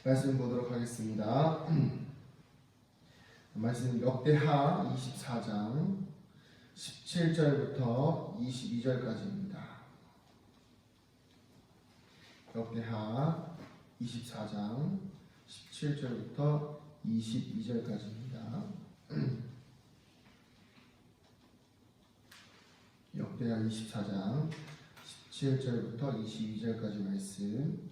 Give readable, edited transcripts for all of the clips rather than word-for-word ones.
말씀 보도록 하겠습니다. 말씀 역대하 24장 17절부터 22절까지입니다. 역대하 24장 17절부터 22절까지입니다. 역대하 24장 17절부터 22절까지 말씀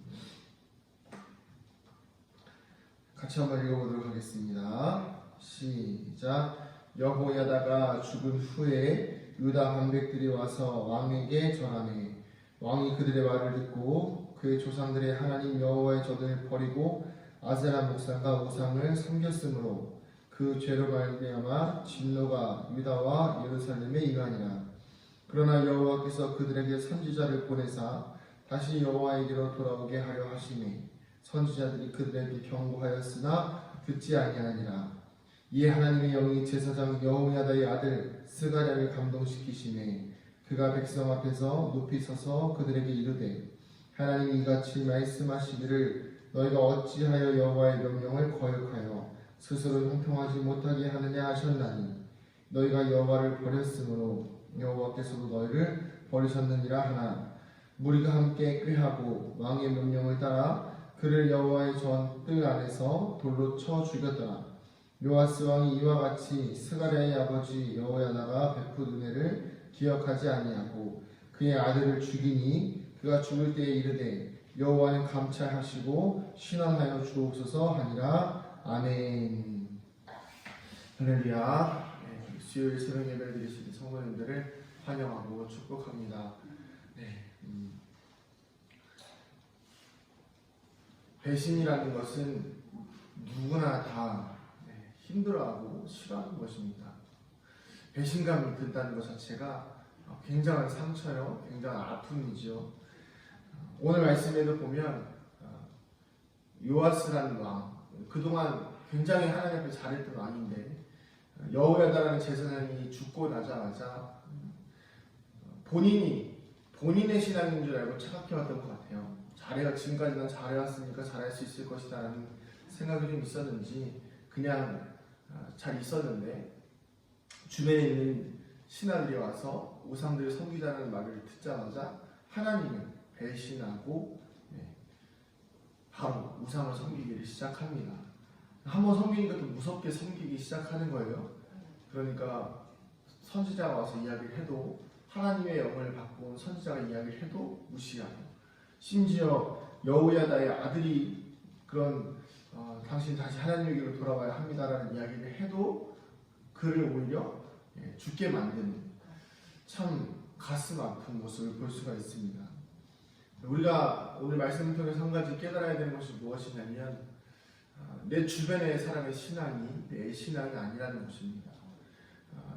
같이 한번 읽어보도록 하겠습니다. 시작. 여호야다가 죽은 후에 유다 방백들이 와서 왕에게 절하매 왕이 그들의 말을 듣고 그의 조상들의 하나님 여호와의 전을 버리고 아세라 목상과 우상을 섬겼으므로 그 죄로 말미암아 진노가 유다와 예루살렘에 임하니라. 그러나 여호와께서 그들에게 선지자를 보내사 다시 여호와에게로 돌아오게 하려 하시매 선지자들이 그들에게 경고하였으나 듣지 아니하니라. 이에 하나님의 영이 제사장 여호야다의 아들 스가랴를 감동시키시매 그가 백성 앞에서 높이 서서 그들에게 이르되 하나님이 이같이 말씀하시기를 너희가 어찌하여 여호와의 명령을 거역하여 스스로 형통하지 못하게 하느냐 하셨나니 너희가 여호와를 버렸으므로 여호와께서도 너희를 버리셨느니라 하나 무리가 함께 꾀하고 왕의 명령을 따라 그를 여호와의 전 뜰 안에서 돌로 쳐 죽였더라. 요아스 왕이 이와 같이 스가랴의 아버지 여호야다가 베푼 은혜를 기억하지 아니하고 그의 아들을 죽이니 그가 죽을 때에 이르되 여호와는 감찰하시고 신원하여 주옵소서 하니라. 아멘. 할렐루야. 수요일 새벽 예배를 드리시는 성도님들을 환영하고 축복합니다. 배신이라는 것은 누구나 다 힘들어하고 싫어하는 것입니다. 배신감이 든다는 것 자체가 굉장한 상처요, 굉장한 아픔이죠. 오늘 말씀에도 보면 요아스라는 왕, 그동안 굉장히 하나님 앞에 잘했던 왕인데 여호야다라는 제사장이 죽고 나자마자 본인의 신앙인 줄 알고 착각해왔던 것 같아요. 지금까지 난 잘해왔으니까 잘할 수 있을 것이다 라는 생각이 좀 있었는지 그냥 잘 있었는데 주변에 있는 신하들이 와서 우상들을 섬기자는 말을 듣자마자 하나님을 배신하고 바로 우상을 섬기기를 시작합니다. 한번 섬기니까 또 무섭게 섬기기 시작하는 거예요. 그러니까 선지자가 와서 이야기를 해도 하나님의 영을 받고 온 선지자가 이야기를 해도 무시하고 심지어 여호야다의 아들이 그런 당신 다시 하나님에게로 돌아와야 합니다라는 이야기를 해도 그를 오히려 죽게 만드는 참 가슴 아픈 모습을 볼 수가 있습니다. 우리가 오늘 말씀을 통해서 한 가지 깨달아야 되는 것이 무엇이냐면 내 주변의 사람의 신앙이 내 신앙이 아니라는 것입니다.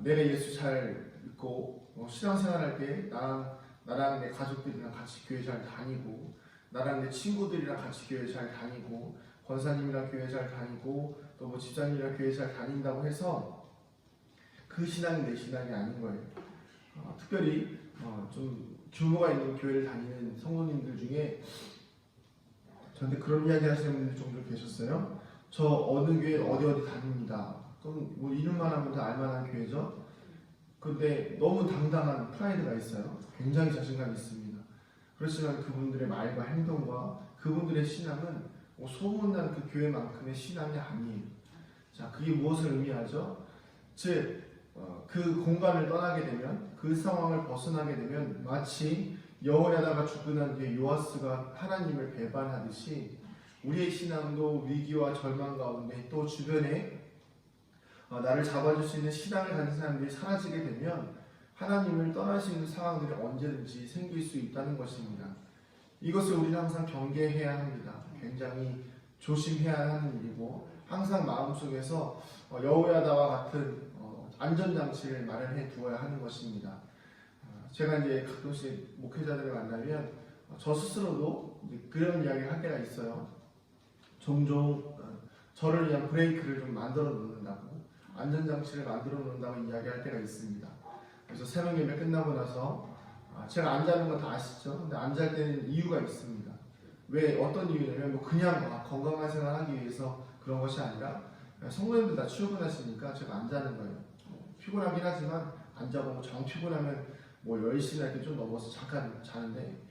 내가 예수 잘 믿고 신앙생활할 때 나랑 내 가족들이랑 같이 교회 잘 다니고 나랑 내 친구들이랑 같이 교회 잘 다니고 권사님이랑 교회 잘 다니고 또 뭐 집사님이랑 교회 잘 다닌다고 해서 그 신앙이 내 신앙이 아닌 거예요. 특별히 좀 규모가 있는 교회를 다니는 성도님들 중에 저한테 그런 이야기 하시는 분들 종종 계셨어요. 저 어느 교회 어디 다닙니다. 그럼 뭐 이름만 하면 다 알만한 교회죠. 근데 너무 당당한 프라이드가 있어요. 굉장히 자신감이 있습니다. 그렇지만 그분들의 말과 행동과 그분들의 신앙은 소문난 그 교회만큼의 신앙이 아니에요. 자, 그게 무엇을 의미하죠? 즉, 그 공간을 떠나게 되면, 그 상황을 벗어나게 되면 마치 여호야다가 죽고 난 뒤에 요아스가 하나님을 배반하듯이 우리의 신앙도 위기와 절망 가운데 또 주변에 나를 잡아줄 수 있는 신앙을 가진 사람들이 사라지게 되면 하나님을 떠날 수 있는 상황들이 언제든지 생길 수 있다는 것입니다. 이것을 우리는 항상 경계해야 합니다. 굉장히 조심해야 하는 일이고 항상 마음속에서 여호야다와 같은 안전장치를 마련해 두어야 하는 것입니다. 제가 이제 가끔씩 목회자들을 만나면 저 스스로도 그런 이야기를 할 때가 있어요. 종종 저를 위한 브레이크를 좀 만들어 놓는다고 안전장치를 만들어 놓는다고 이야기할 때가 있습니다. 그래서 새벽 예배 끝나고 나서 제가 안 자는 거 다 아시죠? 근데 안 잘 때는 이유가 있습니다. 왜 어떤 이유냐면 뭐 그냥 건강한 생활하기 위해서 그런 것이 아니라 성도님들 다 출근하시니까 제가 안 자는 거예요. 피곤하긴 하지만 안 자고 정 피곤하면 뭐 10시나 이렇게 좀 넘어서 잠깐 자는데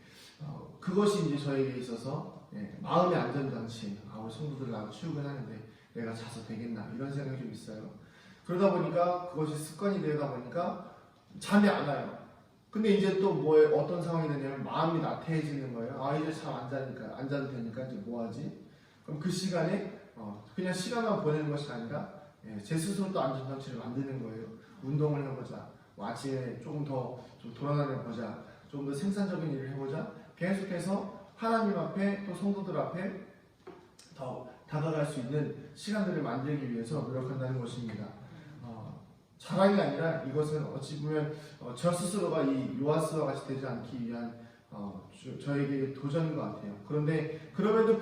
그것이 이제 저에게 있어서 마음의 안전장치예요. 우리 성도들 나가 출근하는데 내가 자서 되겠나 이런 생각이 좀 있어요. 그러다 보니까 그것이 습관이 되다 보니까 잠이 안 와요. 근데 이제 또 뭐 어떤 상황이 되냐면 마음이 나태해지는 거예요. 이제 잠 안 자니까 안 자도 되니까 이제 뭐 하지? 그럼 그 시간에 그냥 시간만 보내는 것이 아니라 제 스스로 또 안전장치를 만드는 거예요. 운동을 해보자. 아침에 조금 더 좀 돌아다녀 보자. 조금 더 생산적인 일을 해보자. 계속해서 하나님 앞에 또 성도들 앞에 더 다가갈 수 있는 시간들을 만들기 위해서 노력한다는 것입니다. 자랑이 아니라 이것은 어찌 보면 저 스스로가 이 요아스와 같이 되지 않기 위한 저에게 도전인 것 같아요. 그런데 그럼에도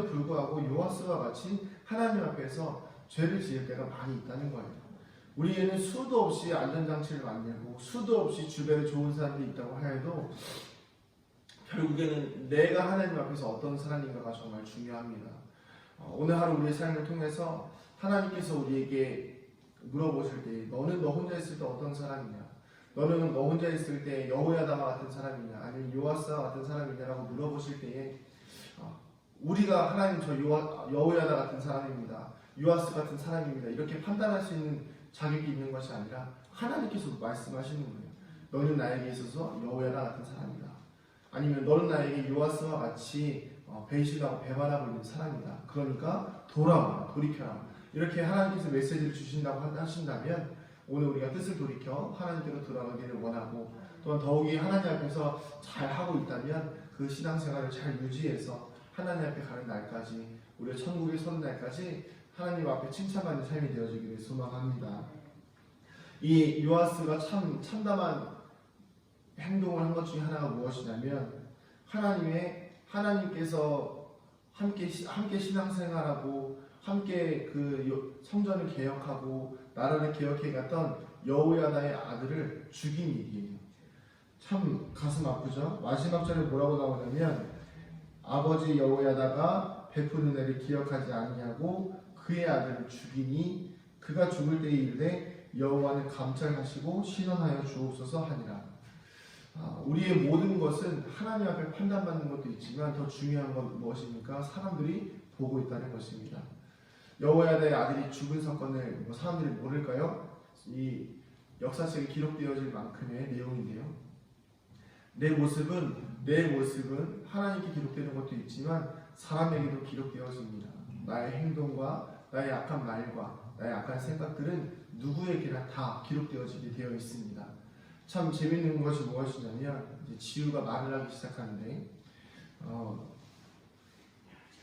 불구하고 요아스와 같이 하나님 앞에서 죄를 지을 때가 많이 있다는 거예요. 우리에는 수도 없이 안전장치를 만들고 수도 없이 주변에 좋은 사람들이 있다고 해도 결국에는 내가 하나님 앞에서 어떤 사람인가가 정말 중요합니다. 오늘 하루 우리의 삶을 통해서 하나님께서 우리에게 물어보실 때 너는 너 혼자 있을 때 어떤 사람이냐? 너는 너 혼자 있을 때 여호야다와 같은 사람이냐? 아니면 요아스와 같은 사람이냐라고 물어보실 때에 우리가 하나님 저 여호야다 같은 사람입니다. 요아스 같은 사람입니다. 이렇게 판단할 수 있는 자격이 있는 것이 아니라 하나님께서 말씀하시는 거예요. 너는 나에게 있어서 여호야다 같은 사람이다. 아니면 너는 나에게 요아스와 같이 배신하고 배반하고 있는 사람이다. 그러니까 돌아와, 돌이켜라. 이렇게 하나님께서 메시지를 주신다고 하신다면 오늘 우리가 뜻을 돌이켜 하나님께로 돌아가기를 원하고 또한 더욱이 하나님 앞에서 잘 하고 있다면 그 신앙생활을 잘 유지해서 하나님 앞에 가는 날까지 우리의 천국에 서는 날까지 하나님 앞에 칭찬받는 삶이 되어지기를 소망합니다. 이 요아스가 참담한 행동을 한 것 중에 하나가 무엇이냐면 하나님께서 함께 신앙생활하고 함께 그 성전을 개혁하고 나라를 개혁해 갔던 여호야다의 아들을 죽인 일이에요. 참 가슴 아프죠? 마지막 절에 뭐라고 나오냐면 아버지 여호야다가 베푸는 애를 기억하지 아니하고 그의 아들을 죽이니 그가 죽을 때에 이르되 여호와는 감찰하시고 신원하여 주옵소서 하니라. 우리의 모든 것은 하나님 앞에 판단받는 것도 있지만 더 중요한 건 무엇입니까? 사람들이 보고 있다는 것입니다. 여호야다의 아들이 죽은 사건을 사람들이 모를까요? 이 역사책에 기록되어질 만큼의 내용인데요. 내 모습은 하나님께 기록되는 것도 있지만 사람에게도 기록되어집니다. 나의 행동과 나의 악한 말과 나의 악한 생각들은 누구에게나 다 기록되어지게 되어 있습니다. 참 재밌는 것이 무엇이냐면 이제 지우가 말을 하기 시작하는데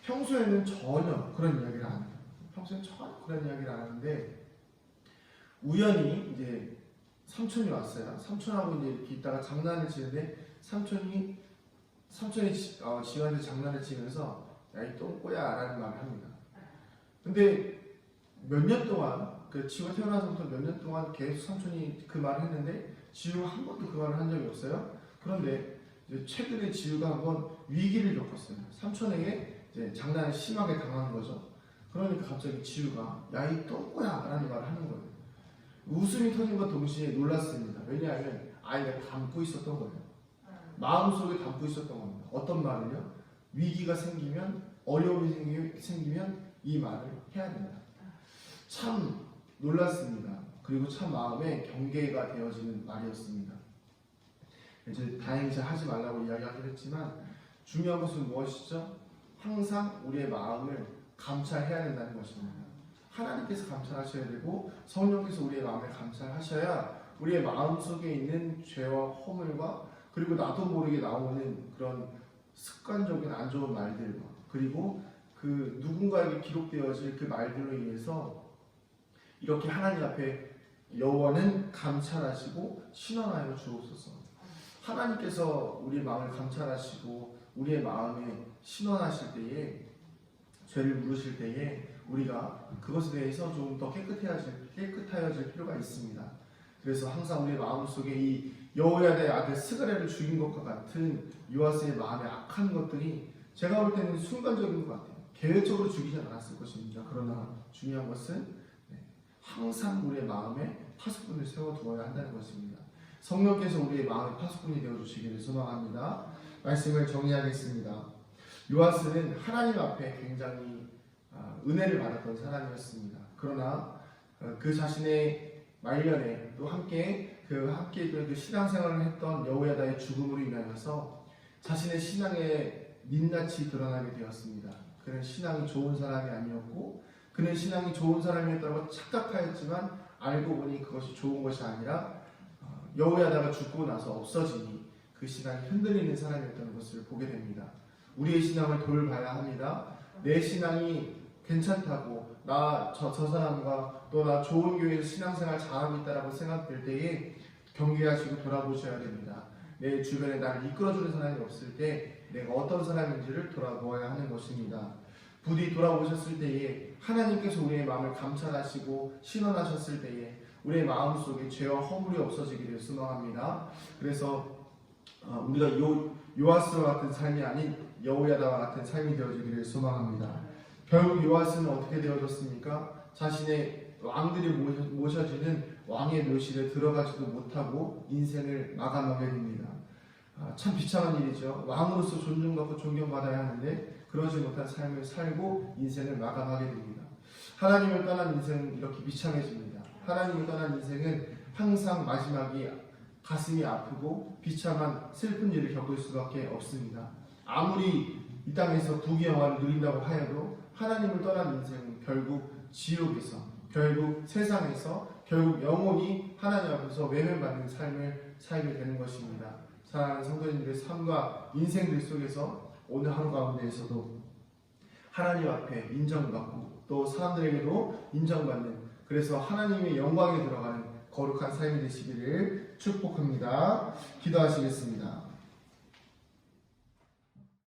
평소에는 전혀 그런 이야기를 안 해요. 평소에 전혀 그런 이야기를 안 하는데 우연히 이제 삼촌이 왔어요. 삼촌하고 이제 이렇게 있다가 장난을 치는데 삼촌이 지우한테 장난을 치면서 야 이 똥꼬야라는 말을 합니다. 근데 몇 년 동안 그 지우가 태어나서부터 몇 년 동안 계속 삼촌이 그 말을 했는데 지우가 한 번도 그 말을 한 적이 없어요. 그런데 이제 최근에 지우가 한번 위기를 겪었어요. 삼촌에게 이제 장난을 심하게 당한 거죠. 그러니까 갑자기 지우가 야 이 똥꼬야 라는 말을 하는 거예요. 웃음이 터진과 동시에 놀랐습니다. 왜냐하면 아이가 담고 있었던 거예요. 마음속에 담고 있었던 겁니다. 어떤 말을요? 위기가 생기면 어려움이 생기면 이 말을 해야 된다. 참 놀랐습니다. 그리고 참 마음에 경계가 되어지는 말이었습니다. 이제 다행히 잘 하지 말라고 이야기하긴 했지만 중요한 것은 무엇이죠? 항상 우리의 마음을 감찰해야 된다는 것입니다. 하나님께서 감찰하셔야 되고 성령께서 우리의 마음을 감찰하셔야 우리의 마음속에 있는 죄와 허물과 그리고 나도 모르게 나오는 그런 습관적인 안 좋은 말들과 그리고 그 누군가에게 기록되어질 그 말들로 인해서 이렇게 하나님 앞에 여호와는 감찰하시고 신원하여 주옵소서. 하나님께서 우리의 마음을 감찰하시고 우리의 마음에 신원하실 때에 죄를 물으실 때에 우리가 그것에 대해서 좀 더 깨끗하여질 필요가 있습니다. 그래서 항상 우리의 마음속에 이 여호야다의 아들 스가랴를 죽인 것과 같은 요아스의 마음에 악한 것들이 제가 볼 때는 순간적인 것 같아요. 계획적으로 죽이지 않았을 것입니다. 그러나 중요한 것은 항상 우리의 마음에 파수꾼을 세워두어야 한다는 것입니다. 성령께서 우리의 마음의 파수꾼이 되어주시기를 소망합니다. 말씀을 정리하겠습니다. 요아스는 하나님 앞에 굉장히 은혜를 받았던 사람이었습니다. 그러나 그 자신의 말년에 또 함께 그 신앙생활을 했던 여호야다의 죽음으로 인하여서 자신의 신앙의 민낯이 드러나게 되었습니다. 그는 신앙이 좋은 사람이 아니었고 그는 신앙이 좋은 사람이었다고 착각하였지만 알고 보니 그것이 좋은 것이 아니라 여호야다가 죽고 나서 없어지니 그 신앙이 흔들리는 사람이었다는 것을 보게 됩니다. 우리의 신앙을 돌봐야 합니다. 내 신앙이 괜찮다고 저 사람과 또 나 좋은 교회에서 신앙생활 잘하고 있다라고 생각될 때에 경계하시고 돌아보셔야 됩니다. 내 주변에 나를 이끌어주는 사람이 없을 때 내가 어떤 사람인지를 돌아보아야 하는 것입니다. 부디 돌아보셨을 때에 하나님께서 우리의 마음을 감찰하시고 신원하셨을 때에 우리의 마음속에 죄와 허물이 없어지기를 소망합니다. 그래서 우리가 요아스와 같은 삶이 아닌 여호야다와 같은 삶이 되어지기를 소망합니다. 결국 요아스는 어떻게 되어졌습니까? 자신의 왕들이 모셔지는 왕의 묘실에 들어가지도 못하고 인생을 마감하게 됩니다. 참 비참한 일이죠. 왕으로서 존중받고 존경받아야 하는데 그러지 못한 삶을 살고 인생을 마감하게 됩니다. 하나님을 떠난 인생은 이렇게 비참해집니다. 하나님을 떠난 인생은 항상 마지막이 가슴이 아프고 비참한 슬픈 일을 겪을 수밖에 없습니다. 아무리 이 땅에서 부귀영화를 누린다고 하여도 하나님을 떠난 인생은 결국 지옥에서, 결국 세상에서, 결국 영원히 하나님 앞에서 외면받는 삶을 살게 되는 것입니다. 사랑하는 성도님들의 삶과 인생들 속에서 오늘 하루 가운데에서도 하나님 앞에 인정받고 또 사람들에게도 인정받는, 그래서 하나님의 영광에 들어가는 거룩한 삶이 되시기를 축복합니다. 기도하시겠습니다.